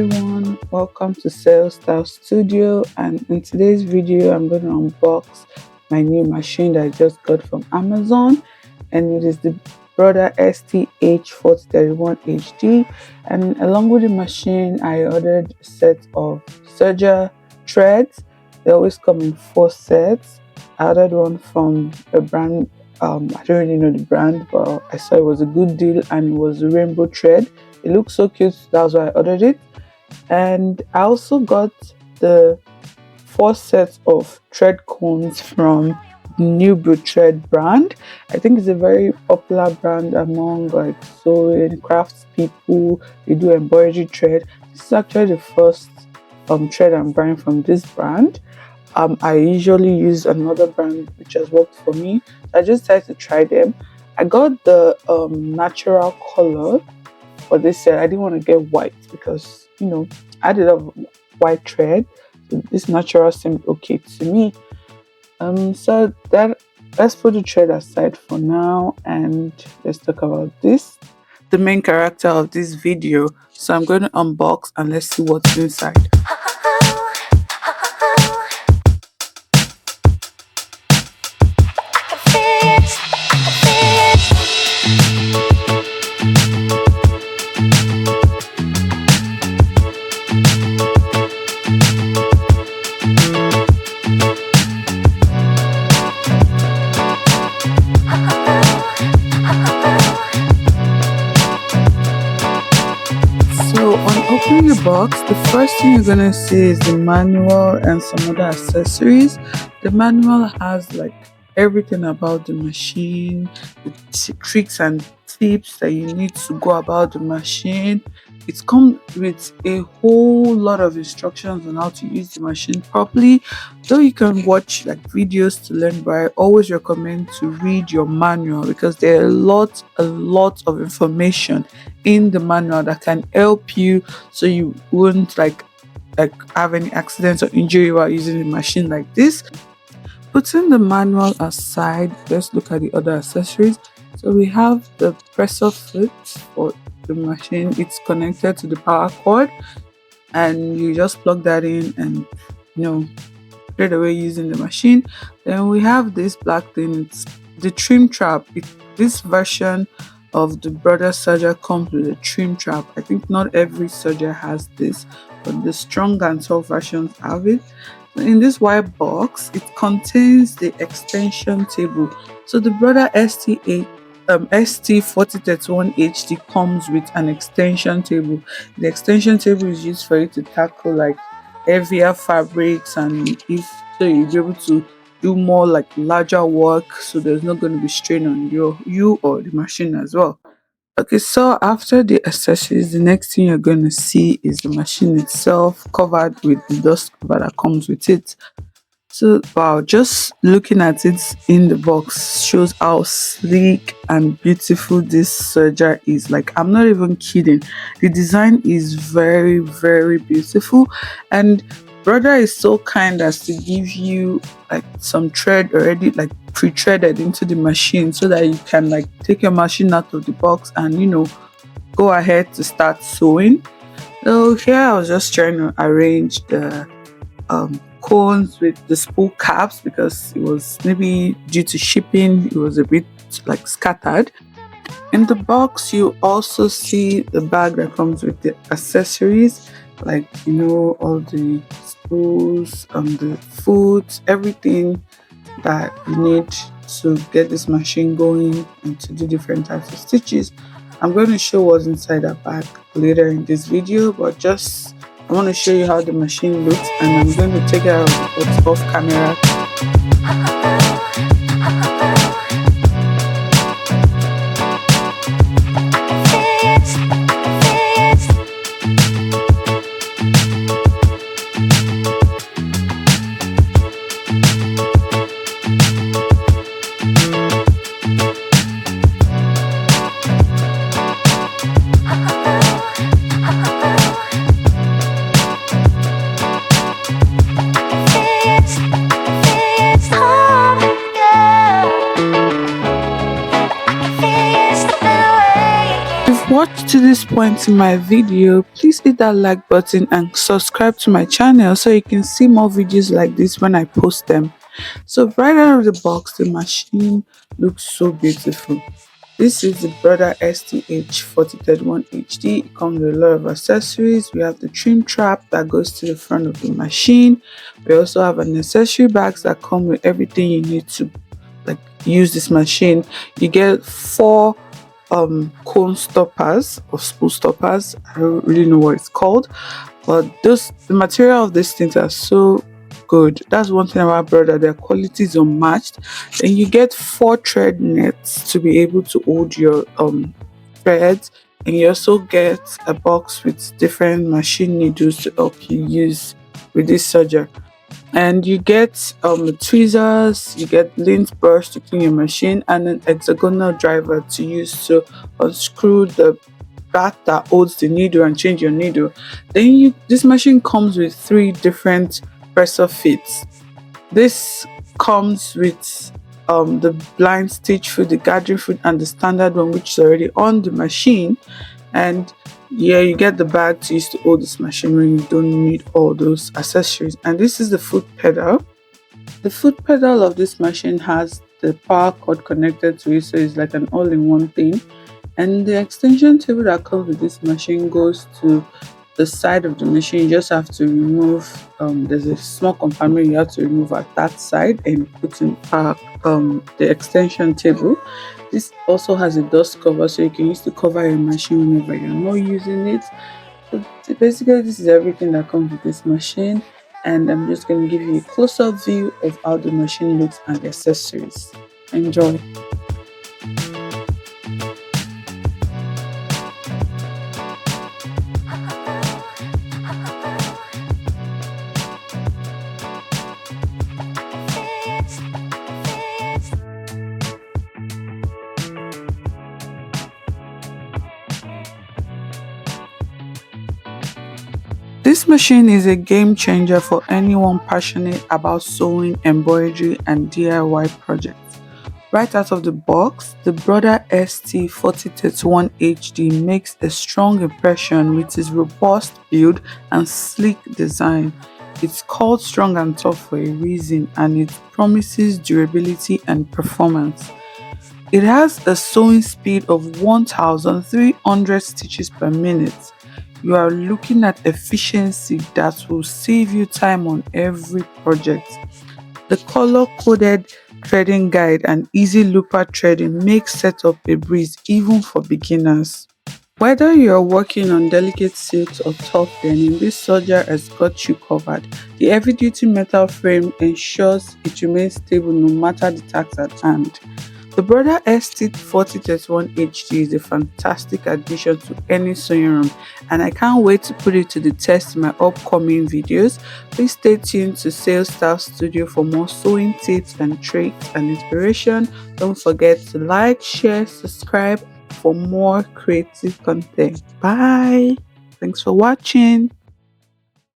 everyone, welcome to Sales Style Studio, and in today's video I'm going to unbox my new machine that I just got from Amazon, and it is the Brother ST4031HD. And along with the machine I ordered a set of Serger threads. They always come in 4 sets. I ordered one from a brand, I don't really know the brand, but I saw it was a good deal and it was a rainbow thread. It looks so cute, that's why I ordered it. And I also got the 4 sets of thread cones from the New Brew Thread brand. I think it's a very popular brand among like sewing crafts people. They do embroidery thread. This is actually the first thread I'm buying from this brand. I usually use another brand which has worked for me. So I just decided to try them. I got the natural color for this set. I didn't want to get white because I had a lot of white thread. So this natural seemed okay to me. So that let's put the thread aside for now and let's talk about this. The main character of this video. So I'm going to unbox and let's see what's inside. So on opening the box, the first thing you're gonna see is the manual and some other accessories. The manual has like everything about the machine, the tricks and tips that you need to go about the machine. It comes with a whole lot of instructions on how to use the machine properly. Though you can watch like videos to learn, but I always recommend to read your manual because there are a lot of information in the manual that can help you so you won't like have any accidents or injury while using the machine like this. Putting the manual aside, let's look at the other accessories. So we have the presser foot for the machine. It's connected to the power cord and you just plug that in and straight away using the machine. Then we have this black thing. It's the trim trap. This version of the Brother Serger comes with a trim trap. I think not every Serger has this, but the strong and tall versions have it. In this white box, it contains the extension table. So the Brother ST4031HD comes with an extension table. The extension table is used for you to tackle like heavier fabrics, and if so you'll be able to do more like larger work, so there's not going to be strain on you or the machine as well. Okay, so after the accessories, the next thing you're going to see is the machine itself covered with the dust cover that comes with it. So wow, just looking at it in the box shows how sleek and beautiful this Serger is. Like, I'm not even kidding. The design is very beautiful, and Brother is so kind as to give you like some thread already like pre-threaded into the machine so that you can like take your machine out of the box and go ahead to start sewing. So here I was just trying to arrange the cones with the spool caps because it was maybe due to shipping, it was a bit like scattered. In the box you also see the bag that comes with the accessories, like all the spools, the foot, everything that you need to get this machine going and to do different types of stitches. I'm going to show what's inside that bag later in this video, but just I want to show you how the machine looks, and I'm going to take it out off camera. watched to this point in my video, please hit that like button and subscribe to my channel so you can see more videos like this when I post them. So right out of the box, the machine looks so beautiful. This is the Brother STH4031HD. It comes with a lot of accessories. We have the trim trap that goes to the front of the machine. We also have an accessory bags that come with everything you need to use this machine. You get four cone stoppers or spool stoppers. I don't really know what it's called, but the material of these things are so good. That's one thing about Brother, their quality is unmatched. Then you get four thread nets to be able to hold your threads, and you also get a box with different machine needles to help you use with this serger. And you get tweezers, you get lint brush to clean your machine, and an hexagonal driver to use to unscrew the bat that holds the needle and change your needle. Then this machine comes with three different presser fits. This comes with the blind stitch foot, the gathering foot, and the standard one, which is already on the machine. And yeah, you get the bag to use to hold this machine when you don't need all those accessories. And this is the foot pedal. The foot pedal of this machine has the power cord connected to it, so it's like an all-in-one thing. And the extension table that comes with this machine goes to the side of the machine. You just have to remove there's a small compartment you have to remove at that side and put in the extension table. This also has a dust cover, so you can use to cover your machine whenever you're not using it. So basically, this is everything that comes with this machine, and I'm just going to give you a closer view of how the machine looks and the accessories. Enjoy. This machine is a game changer for anyone passionate about sewing, embroidery, and DIY projects. Right out of the box, the Brother ST4031HD makes a strong impression with its robust build and sleek design. It's called strong and tough for a reason, and it promises durability and performance. It has a sewing speed of 1,300 stitches per minute. You are looking at efficiency that will save you time on every project. The color-coded threading guide and easy looper threading makes setup a breeze even for beginners. Whether you're working on delicate silks or tough denim, this serger has got you covered. The heavy-duty metal frame ensures it remains stable no matter the task at hand. The Brother ST4031HD is a fantastic addition to any sewing room, and I can't wait to put it to the test in my upcoming videos. Please stay tuned to Sales Style Studio for more sewing tips and tricks and inspiration. Don't forget to like, share, subscribe for more creative content. Bye! Thanks for watching.